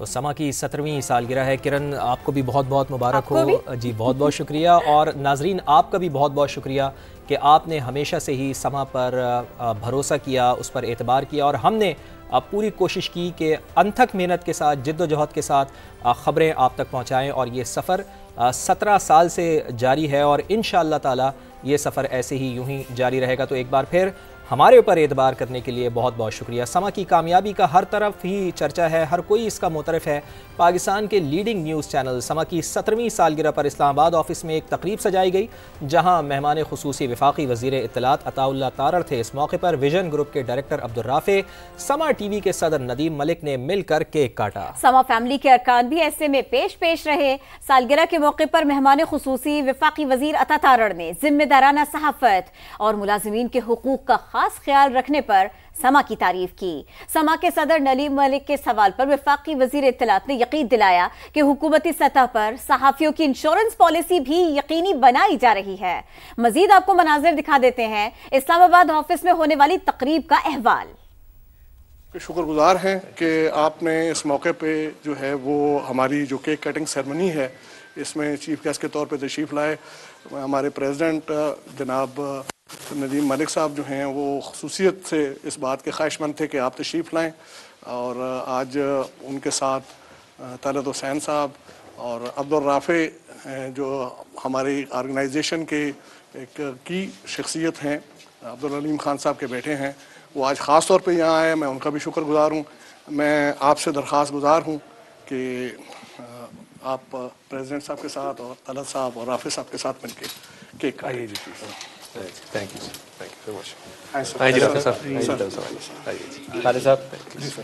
تو سما کی 17ویں سالگرہ ہے. کرن آپ کو بھی بہت بہت مبارک ہو. جی بہت بہت شکریہ. اور ناظرین آپ کا بھی بہت بہت شکریہ کہ آپ نے ہمیشہ سے ہی سما پر بھروسہ کیا, اس پر اعتبار کیا, اور ہم نے پوری کوشش کی کہ انتھک محنت کے ساتھ, جد و جہد کے ساتھ خبریں آپ تک پہنچائیں. اور یہ سفر 17 سال سے جاری ہے اور انشاءاللہ تعالی یہ سفر ایسے ہی یوں ہی جاری رہے گا. تو ایک بار پھر ہمارے اوپر اعتبار کرنے کے لیے بہت بہت شکریہ. سما کی کامیابی کا ہر طرف ہی چرچا ہے, ہر کوئی اس کا معترف ہے. پاکستان کے لیڈنگ نیوز چینل سما کی 17ویں سالگرہ پر اسلام آباد آفس میں ایک تقریب سجائی گئی, جہاں مہمان خصوصی وفاقی وزیر اطلاعات عطا اللہ تارڑ تھے. اس موقع پر ویژن گروپ کے ڈائریکٹر عبدالرافع, سما ٹی وی کے صدر ندیم ملک نے مل کر کیک کاٹا. سما فیملی کے ارکان بھی ایسے میں پیش رہے. سالگرہ کے موقع پر مہمان خصوصی وفاقی وزیر عطا تارڑ نے ذمہ دارانہ صحافت اور ملازمین کے حقوق کا خاص خیال رکھنے پر سما کی تعریف کی. سما کے صدر ندیم ملک کے سوال پر وفاقی وزیر اطلاعات نے یقین دلایا کہ حکومتی سطح پر صحافیوں کی انشورنس پالیسی بھی یقینی بنائی جا رہی ہے. مزید آپ کو مناظر دکھا دیتے ہیں اسلام آباد آفس میں ہونے والی تقریب کا احوال. شکر گزار ہیں کہ آپ نے اس موقع پہ جو ہے وہ ہماری جو کیک کٹنگ سیرمنی ہے اس میں چیف گیسٹ کے طور پہ تشریف لائے. ہمارے پریزیڈنٹ جناب ندیم ملک صاحب جو ہیں وہ خصوصیت سے اس بات کے خواہش مند تھے کہ آپ تشریف لائیں, اور آج ان کے ساتھ طلعت حسین صاحب اور عبدالرافع جو ہماری آرگنائزیشن کے ایک کی شخصیت ہیں, عبدالعلیم خان صاحب کے بیٹے ہیں, وہ آج خاص طور پہ یہاں آئے. میں ان کا بھی شکر گزار ہوں. میں آپ سے درخواست گزار ہوں کہ آپ پریزیڈنٹ صاحب کے ساتھ اور طلعت صاحب اور رافع صاحب کے ساتھ مل کے کیک کاٹیں. تھینک یو سو مچ. جی رافع صاحب, خالد صاحب. جی سر.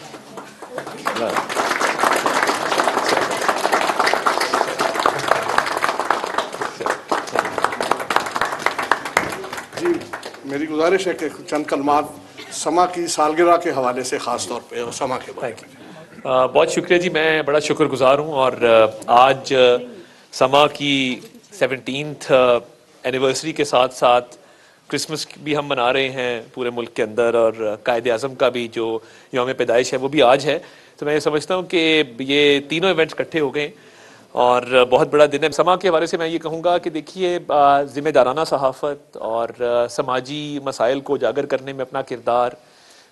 جی میری گزارش ہے کہ چند کلمات سما کی سالگرہ کے حوالے سے خاص طور پہ اور سما کے بارے میں. بہت شکریہ جی. میں بڑا شکر گزار ہوں, اور آج سما کی 17th اینیورسری کے ساتھ ساتھ کرسمس بھی ہم منا رہے ہیں پورے ملک کے اندر, اور قائد اعظم کا بھی جو یوم پیدائش ہے وہ بھی آج ہے. تو میں یہ سمجھتا ہوں کہ یہ تینوں ایونٹس اکٹھے ہو گئے اور بہت بڑا دن ہے. سما کے حوالے سے میں یہ کہوں گا کہ دیکھیے, ذمہ دارانہ صحافت اور سماجی مسائل کو اجاگر کرنے میں اپنا کردار,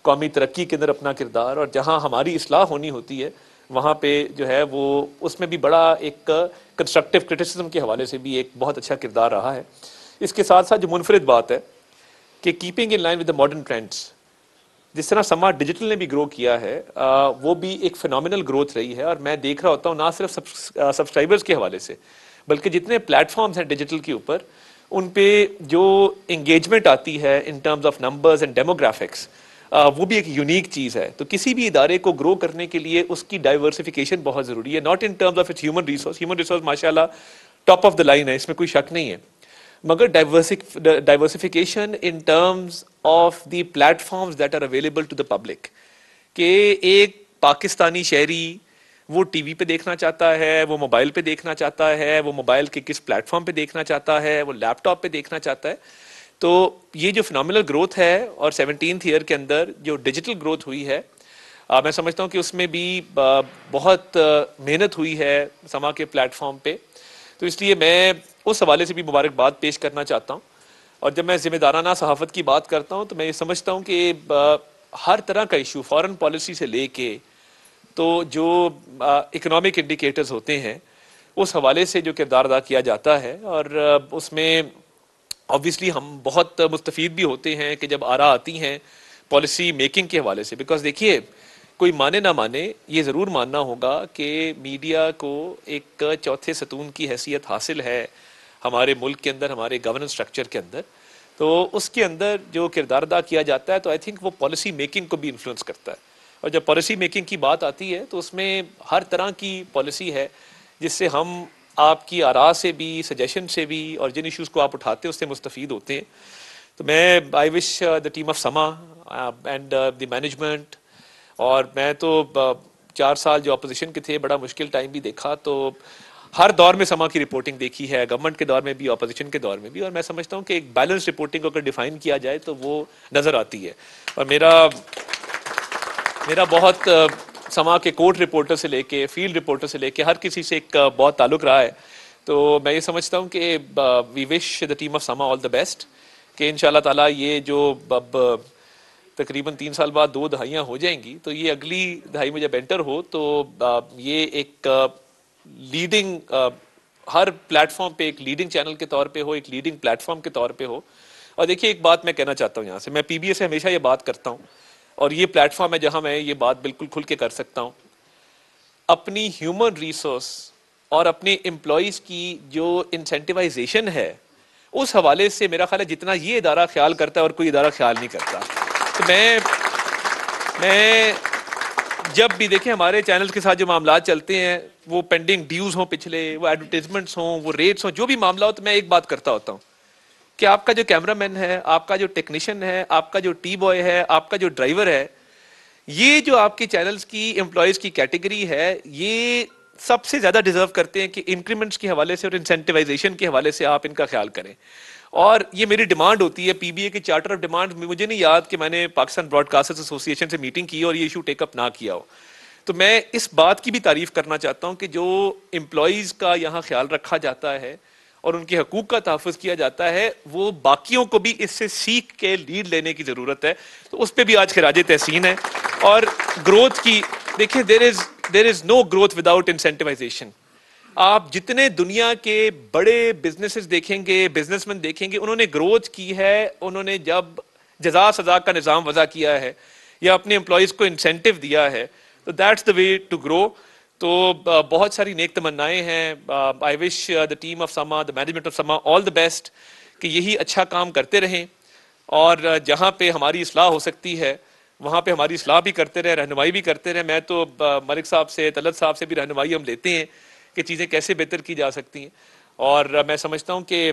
قومی ترقی کے اندر اپنا کردار, اور جہاں ہماری اصلاح ہونی ہوتی ہے وہاں پہ جو ہے وہ اس میں بھی بڑا ایک کنسٹرکٹیو کرٹیسزم کے حوالے سے بھی ایک بہت اچھا کردار رہا ہے. اس کے ساتھ ساتھ جو منفرد بات ہے کہ keeping in line with the modern trends, جس طرح سما ڈیجیٹل نے بھی گرو کیا ہے وہ بھی ایک فینومینل گروتھ رہی ہے. اور میں دیکھ رہا ہوتا ہوں نہ صرف سبسکرائبرز کے حوالے سے بلکہ جتنے پلیٹ فارمز ہیں ڈیجیٹل کے اوپر, ان پہ جو انگیجمنٹ آتی ہے ان terms of numbers and demographics, وہ بھی ایک یونیک چیز ہے. تو کسی بھی ادارے کو گرو کرنے کے لیے اس کی ڈائیورسفیکیشن بہت ضروری ہے, not in terms of its human resource ماشاء اللہ ٹاپ آف دا لائن ہے, اس میں کوئی شک نہیں ہے, مگر diversification in terms of the platforms that are available to the public, کہ ایک پاکستانی شہری وہ ٹی وی پہ دیکھنا چاہتا ہے, وہ موبائل پہ دیکھنا چاہتا ہے, وہ موبائل کے کس پلیٹ فارم پہ دیکھنا چاہتا ہے, وہ لیپ ٹاپ پہ دیکھنا چاہتا ہے. تو یہ جو فینومینل گروتھ ہے اور 17th ایئر کے اندر جو ڈیجیٹل گروتھ ہوئی ہے, میں سمجھتا ہوں کہ اس میں بھی بہت محنت ہوئی ہے سما کے پلیٹ فارم پہ. تو اس لیے میں اس حوالے سے بھی مبارکباد پیش کرنا چاہتا ہوں. اور جب میں ذمہ دارانہ صحافت کی بات کرتا ہوں تو میں یہ سمجھتا ہوں کہ ہر طرح کا ایشو, فارن پالیسی سے لے کے تو جو اکنامک انڈیکیٹرز ہوتے ہیں اس حوالے سے جو کردار ادا کیا جاتا ہے, اور اس میں آبویسلی ہم بہت مستفید بھی ہوتے ہیں کہ جب آراء آتی ہیں پالیسی میکنگ کے حوالے سے. بیکاز دیکھیے, کوئی مانے نہ مانے, یہ ضرور ماننا ہوگا کہ میڈیا کو ایک چوتھے ستون کی حیثیت حاصل ہے ہمارے ملک کے اندر, ہمارے گورننس سٹرکچر کے اندر. تو اس کے اندر جو کردار ادا کیا جاتا ہے تو آئی تھنک وہ پالیسی میکنگ کو بھی انفلوئنس کرتا ہے. اور جب پالیسی میکنگ کی بات آتی ہے تو اس میں ہر طرح کی پالیسی ہے جس سے ہم آپ کی آراء سے بھی, سجیشن سے بھی, اور جن ایشوز کو آپ اٹھاتے ہیں اس سے مستفید ہوتے ہیں. تو میں آئی وش دا ٹیم آف سما اینڈ دی مینجمنٹ, اور میں تو 4 سال جو اپوزیشن کے تھے بڑا مشکل ٹائم بھی دیکھا, تو ہر دور میں سما کی رپورٹنگ دیکھی ہے, گورنمنٹ کے دور میں بھی, اپوزیشن کے دور میں بھی, اور میں سمجھتا ہوں کہ ایک بیلنس رپورٹنگ کو اگر ڈیفائن کیا جائے تو وہ نظر آتی ہے. اور میرا بہت سما کے کورٹ رپورٹر سے لے کے فیلڈ رپورٹر سے لے کے ہر کسی سے ایک بہت تعلق رہا ہے. تو میں یہ سمجھتا ہوں کہ وی وش دا ٹیم آف سما آل دا بیسٹ کہ انشاءاللہ تعالیٰ یہ جو اب تقریباً 3 سال بعد 2 دہائیاں ہو جائیں گی تو یہ اگلی دہائی میں جب انٹر ہو تو یہ ایک لیڈنگ ہر پلیٹ فارم پہ ایک لیڈنگ چینل کے طور پہ ہو, ایک لیڈنگ پلیٹ فارم کے طور پہ ہو. اور دیکھیے ایک بات میں کہنا چاہتا ہوں یہاں سے, میں پی بی اے سے ہمیشہ یہ بات کرتا ہوں اور یہ پلیٹ فارم ہے جہاں میں یہ بات بالکل کھل کے کر سکتا ہوں. اپنی ہیومن ریسورس اور اپنے امپلائیز کی جو انسینٹیوائزیشن ہے اس حوالے سے میرا خیال ہے جتنا یہ ادارہ خیال کرتا ہے اور کوئی ادارہ خیال نہیں کرتا. تو میں جب بھی دیکھیں ہمارے چینلز کے ساتھ جو معاملات چلتے ہیں وہ پینڈنگ ڈیوز ہوں, پچھلے وہ ایڈورٹیزمنٹس ہوں, وہ ریٹس ہوں, جو بھی معاملہ ہو, تو میں ایک بات کرتا ہوتا ہوں کہ آپ کا جو کیمرہ مین ہے, آپ کا جو ٹیکنیشین ہے, آپ کا جو ٹی بوائے ہے, آپ کا جو ڈرائیور ہے, یہ جو آپ کے چینلز کی امپلائیز کی کیٹیگری ہے, یہ سب سے زیادہ ڈیزرو کرتے ہیں کہ انکریمنٹس کے حوالے سے اور انسینٹیوائزیشن کے حوالے سے آپ ان کا خیال کریں. اور یہ میری ڈیمانڈ ہوتی ہے, پی بی اے کے چارٹر آف ڈیمانڈ, مجھے نہیں یاد کہ میں نے پاکستان براڈ کاسٹرز ایسوسی ایشن سے میٹنگ کی اور یہ ایشو ٹیک اپ نہ کیا ہو. تو میں اس بات کی بھی تعریف کرنا چاہتا ہوں کہ جو امپلائیز کا یہاں خیال رکھا جاتا ہے اور ان کے حقوق کا تحفظ کیا جاتا ہے, وہ باقیوں کو بھی اس سے سیکھ کے لیڈ لینے کی ضرورت ہے. تو اس پہ بھی آج خراج تحسین ہے. اور گروتھ کی دیکھیں, دیر از نو گروتھ وداؤٹ انسینٹیوائزیشن. آپ جتنے دنیا کے بڑے بزنسز دیکھیں گے, بزنس مین دیکھیں گے, انہوں نے گروتھ کی ہے, انہوں نے جب جزا سزا کا نظام وضع کیا ہے یا اپنے امپلائیز کو انسینٹیو دیا ہے, تو that's the way to grow. تو بہت ساری نیک تمنائیں ہیں. آئی وش دا ٹیم آف سما, دا مینجمنٹ آف سما آل دا بیسٹ کہ یہی اچھا کام کرتے رہیں اور جہاں پہ ہماری اصلاح ہو سکتی ہے وہاں پہ ہماری اصلاح بھی کرتے رہیں, رہنمائی بھی کرتے رہیں. میں تو ملک صاحب سے, طلعت صاحب سے بھی رہنمائی ہم لیتے ہیں کہ چیزیں کیسے بہتر کی جا سکتی ہیں. اور میں سمجھتا ہوں کہ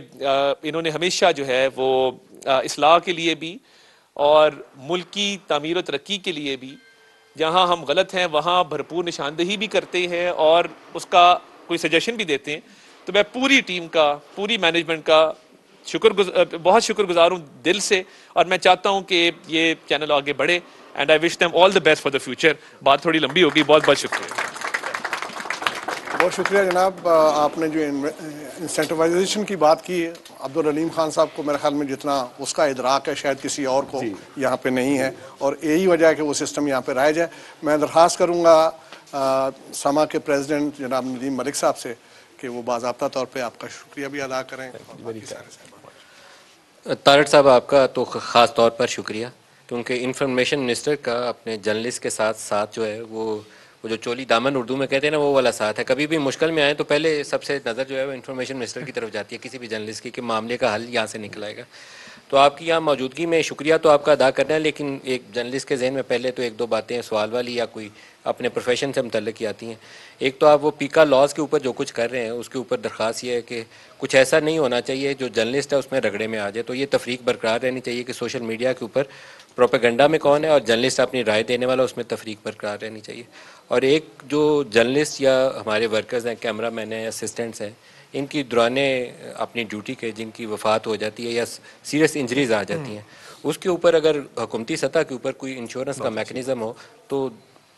انہوں نے ہمیشہ جو ہے وہ اصلاح کے لیے بھی اور ملک کی تعمیر و ترقی کے لیے بھی جہاں ہم غلط ہیں وہاں بھرپور نشاندہی بھی کرتے ہیں اور اس کا کوئی سجیشن بھی دیتے ہیں. تو میں پوری ٹیم کا, پوری مینجمنٹ کا بہت شکر گزار ہوں دل سے, اور میں چاہتا ہوں کہ یہ چینل آگے بڑھے. And I wish them all the best for the future. بات تھوڑی لمبی ہوگی, بہت بہت شکریہ. بہت شکریہ جناب. آپ نے جو انسینٹیوائزیشن کی بات کی, عبدالعلیم خان صاحب کو میرے خیال میں جتنا اس کا ادراک ہے شاید کسی اور کو یہاں پہ نہیں ہے, اور یہی وجہ ہے کہ وہ سسٹم یہاں پہ رائج ہے. میں درخواست کروں گا سما کے پریزیڈنٹ جناب ندیم ملک صاحب سے کہ وہ باضابطہ طور پہ آپ کا شکریہ بھی ادا کریں. طارق صاحب آپ کا تو خاص طور پر شکریہ, کیونکہ انفارمیشن منسٹر کا اپنے جرنلسٹ کے ساتھ جو ہے وہ جو چولی دامن اردو میں کہتے ہیں نا, وہ والا ساتھ ہے. کبھی بھی مشکل میں آئے تو پہلے سب سے نظر جو ہے وہ انفارمیشن منسٹر کی طرف جاتی ہے کسی بھی جرنلسٹ کی کہ معاملے کا حل یہاں سے نکلائے گا. تو آپ کی یہاں موجودگی میں شکریہ تو آپ کا ادا کرنا ہے, لیکن ایک جرنلسٹ کے ذہن میں پہلے تو 1-2 باتیں سوال والی یا کوئی اپنے پروفیشن سے متعلق ہی آتی ہیں. ایک تو آپ وہ پیکا لاز کے اوپر جو کچھ کر رہے ہیں اس کے اوپر درخواست یہ ہے کہ کچھ ایسا نہیں ہونا چاہیے جو جرنلسٹ ہے اس میں رگڑے میں آ جائے. تو یہ تفریق برقرار رہنی چاہیے کہ سوشل میڈیا کے اوپر پروپیگنڈا میں کون ہے اور جرنلسٹ اپنی رائے دینے والا, اس میں تفریق برقرار رہنی چاہیے. اور ایک جو جرنلسٹ یا ہمارے ورکرز ہیں, کیمرہ مین ہیں یا اسسٹنٹس ہیں, ان کی دورانِ اپنی ڈیوٹی کے جن کی وفات ہو جاتی ہے یا سیریس انجریز آ جاتی ہیں, اس کے اوپر اگر حکومتی سطح کے اوپر کوئی انشورنس کا میکنزم ہو تو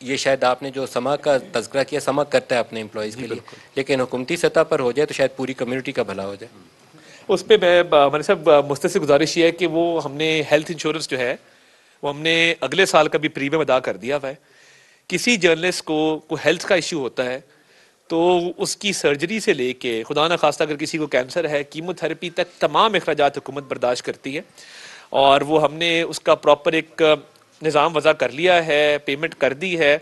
یہ شاید آپ نے جو سما کا تذکرہ کیا, سما کرتا ہے اپنے امپلائیز کے لیے, لیکن حکومتی سطح پر ہو جائے تو شاید پوری کمیونٹی کا بھلا ہو جائے. اس پہ میں ہمارے صاحب مستر سے گزارش یہ ہے کہ وہ ہم نے ہیلتھ انشورنس جو ہے وہ ہم نے اگلے سال کا بھی پریمیم ادا کر دیا ہوا ہے. کسی جرنلسٹ کو کوئی ہیلتھ کا ایشو ہوتا ہے تو اس کی سرجری سے لے کے خدا نخواستہ اگر کسی کو کینسر ہے, کیمو تھراپی تک تمام اخراجات حکومت برداشت کرتی ہے. اور وہ ہم نے اس کا پراپر ایک نظام وضع کر لیا ہے, پیمنٹ کر دی ہے.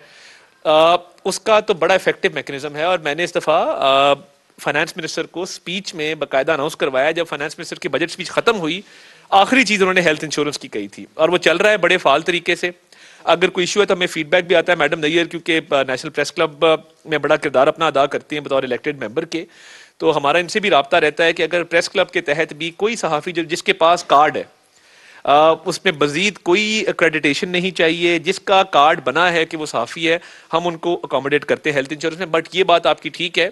اس کا تو بڑا افیکٹو میکنزم ہے, اور میں نے اس دفعہ فائنانس منسٹر کو سپیچ میں باقاعدہ اناؤنس کروایا. جب فائنانس منسٹر کی بجٹ سپیچ ختم ہوئی, آخری چیز انہوں نے ہیلتھ انشورنس کی کہی تھی, اور وہ چل رہا ہے بڑے فعال طریقے سے. اگر کوئی ایشو ہے تو ہمیں فیڈ بیک بھی آتا ہے. میڈم نیئر کیونکہ نیشنل پریس کلب میں بڑا کردار اپنا ادا کرتی ہیں بطور الیکٹڈ ممبر کے, تو ہمارا ان سے بھی رابطہ رہتا ہے کہ اگر پریس کلب کے تحت بھی کوئی صحافی جس کے پاس کارڈ ہے, اس میں مزید کوئی ایکریڈیٹیشن نہیں چاہیے, جس کا کارڈ بنا ہے کہ وہ صحافی ہے, ہم ان کو اکوموڈیٹ کرتے ہیں ہیلتھ انشورنس میں. بٹ یہ بات آپ کی ٹھیک ہے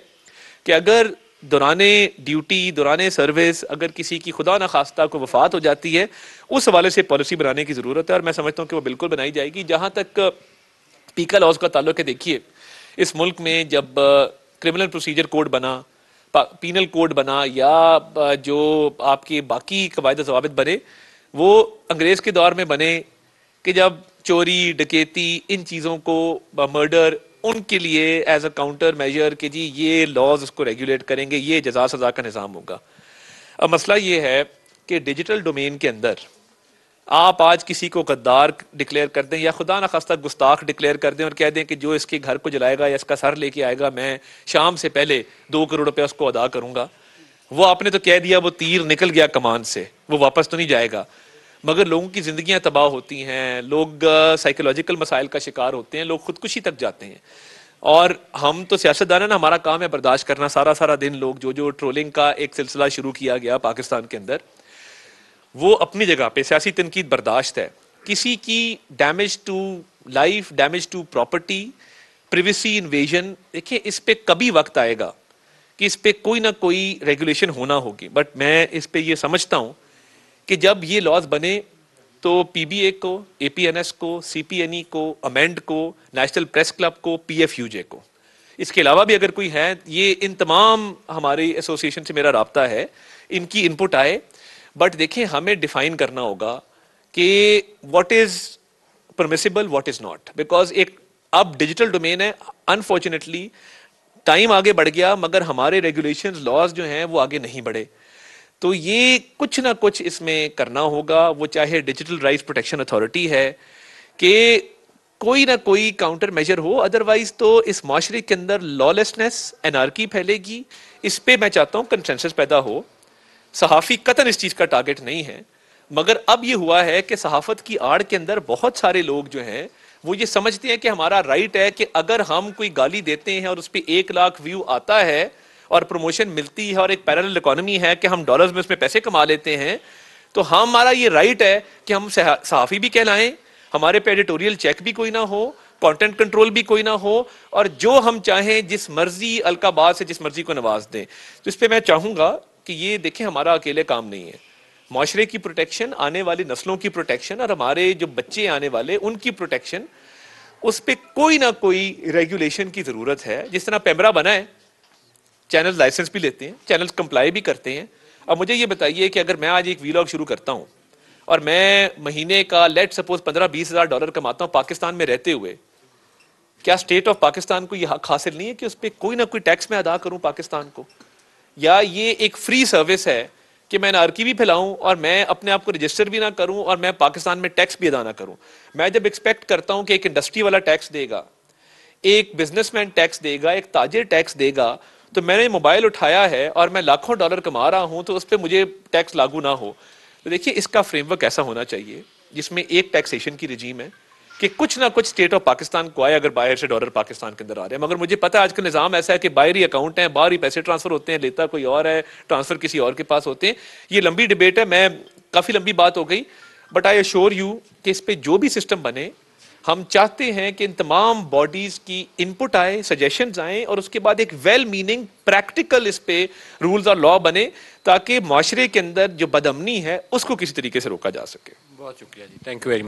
کہ اگر دوران ڈیوٹی, دوران سروس اگر کسی کی خدا نخواستہ کو وفات ہو جاتی ہے, اس حوالے سے پالیسی بنانے کی ضرورت ہے, اور میں سمجھتا ہوں کہ وہ بالکل بنائی جائے گی. جہاں تک پیکا لاز کا تعلق ہے. دیکھیے اس ملک میں جب کرمنل پروسیجر کوڈ بنا, پینل کوڈ بنا, یا جو آپ کے باقی قواعد و ضوابط بنے, وہ انگریز کے دور میں بنے کہ جب چوری, ڈکیتی, ان چیزوں کو, مرڈر, ان کے لیے ایز اے کاؤنٹر میجر کہ جی یہ لاز اس کو ریگولیٹ کریں گے, یہ جزا سزا کا نظام ہوگا. اب مسئلہ یہ ہے کہ ڈیجیٹل ڈومین کے اندر آپ آج کسی کو غدار ڈکلیئر کر دیں یا خدا نخواستہ گستاخ ڈکلیئر کر دیں اور کہہ دیں کہ جو اس کے گھر کو جلائے گا یا اس کا سر لے کے آئے گا میں شام سے پہلے 2 کروڑ روپے اس کو ادا کروں گا. وہ آپ نے تو کہہ دیا, وہ تیر نکل گیا کمان سے, وہ واپس تو نہیں جائے گا, مگر لوگوں کی زندگیاں تباہ ہوتی ہیں, لوگ سائیکولوجیکل مسائل کا شکار ہوتے ہیں, لوگ خودکشی تک جاتے ہیں. اور ہم تو سیاستدان ہیں نا, ہمارا کام ہے برداشت کرنا سارا دن. لوگ جو ٹرولنگ کا ایک سلسلہ شروع کیا گیا پاکستان کے اندر, وہ اپنی جگہ پہ سیاسی تنقید برداشت ہے. کسی کی damage to life, damage to property, privacy invasion, دیکھیں اس پہ کبھی وقت آئے گا کہ اس پہ کوئی نہ کوئی ریگولیشن ہونا ہوگی. بٹ میں اس پہ یہ سمجھتا ہوں کہ جب یہ لاز بنے تو پی بی اے کو, اے پی این ایس کو, سی پی این ای کو, امینڈ کو, نیشنل پریس کلب کو, پی ایف یو جے کو, اس کے علاوہ بھی اگر کوئی ہے, یہ ان تمام ہماری ایسوسیشن سے میرا رابطہ ہے, ان کی انپٹ آئے. بٹ دیکھیں ہمیں ڈیفائن کرنا ہوگا کہ what is permissible, what is not, because ایک اب ڈیجیٹل ڈومین ہے. انفارچونیٹلی ٹائم آگے بڑھ گیا مگر ہمارے ریگولیشنز, لاز جو ہیں وہ آگے نہیں بڑھے. تو یہ کچھ نہ کچھ اس میں کرنا ہوگا, وہ چاہے ڈیجیٹل رائٹس پروٹیکشن اتھارٹی ہے کہ کوئی نہ کوئی کاؤنٹر میجر ہو, ادروائز تو اس معاشرے کے اندر لا لیسنس, انارکی پھیلے گی. اس پہ میں چاہتا ہوں کنسنسس پیدا ہو. صحافی قطعاً اس چیز کا ٹارگٹ نہیں ہے, مگر اب یہ ہوا ہے کہ صحافت کی آڑ کے اندر بہت سارے لوگ جو ہیں وہ یہ سمجھتے ہیں کہ ہمارا رائٹ ہے کہ اگر ہم کوئی گالی دیتے ہیں اور اس پہ 1 لاکھ ویو آتا ہے اور پروموشن ملتی ہے اور ایک پیرلل اکانومی ہے کہ ہم ڈالرز میں اس میں پیسے کما لیتے ہیں, تو ہمارا یہ رائٹ ہے کہ ہم صحافی بھی کہلائیں, ہمارے پہ ایڈیٹوریل چیک بھی کوئی نہ ہو, کانٹینٹ کنٹرول بھی کوئی نہ ہو, اور جو ہم چاہیں جس مرضی القابات سے جس مرضی کو نواز دیں. تو اس پہ میں چاہوں گا کہ یہ دیکھیں ہمارا اکیلے کام نہیں ہے. معاشرے کی پروٹیکشن, آنے والی نسلوں کی پروٹیکشن, اور ہمارے جو بچے آنے والے ان کی پروٹیکشن, اس پہ کوئی نہ کوئی ریگولیشن کی ضرورت ہے. جس طرح پیمرا بنا ہے, چینل لائسنس بھی لیتے ہیں, چینل کمپلائی بھی کرتے ہیں. اب مجھے یہ بتائیے کہ اگر میں آج ایک ویلاگ شروع کرتا ہوں اور میں مہینے کا لیٹ سپوز $15,000-20,000 کماتا ہوں پاکستان میں رہتے ہوئے, کیا اسٹیٹ آف پاکستان کو یہ حق حاصل نہیں ہے کہ اس پہ کوئی نہ کوئی ٹیکس میں ادا کروں پاکستان کو؟ یا یہ ایک فری سروس ہے کہ میں انارکی بھی پھیلاؤں اور میں اپنے آپ کو رجسٹر بھی نہ کروں اور میں پاکستان میں ٹیکس بھی ادا نہ کروں؟ میں جب ایکسپیکٹ کرتا ہوں کہ ایک انڈسٹری والا ٹیکس دے گا, ایک بزنس مین ٹیکس دے گا, ایک تاجر ٹیکس دے گا, تو میں نے موبائل اٹھایا ہے اور میں لاکھوں ڈالر کما رہا ہوں تو اس پہ مجھے ٹیکس لاگو نہ ہو. تو دیکھیے اس کا فریم ورک ایسا ہونا چاہیے جس میں ایک ٹیکسیشن کی رجیم ہے کہ کچھ نہ کچھ اسٹیٹ آف پاکستان کو آئے اگر باہر سے ڈالر پاکستان کے اندر آ رہے ہیں. مگر مجھے پتا ہے آج کا نظام ایسا ہے کہ باہر ہی اکاؤنٹ ہیں, باہر ہی پیسے ٹرانسفر ہوتے ہیں, لیتا کوئی اور ہے, ٹرانسفر کسی اور کے پاس ہوتے ہیں. یہ لمبی ڈیبیٹ ہے, میں کافی لمبی بات ہو گئی, بٹ آئی ایشور یو کہ اس پہ جو بھی سسٹم بنے, ہم چاہتے ہیں کہ ان تمام باڈیز کی انپٹ آئے, سجیشنز آئیں, اور اس کے بعد ایک ویل میننگ پریکٹیکل اس پہ رولز اور لا بنے تاکہ معاشرے کے اندر جو بدامنی ہے اس کو کسی طریقے سے روکا جا سکے. بہت شکریہ جی, تھینک یو ویری مچ.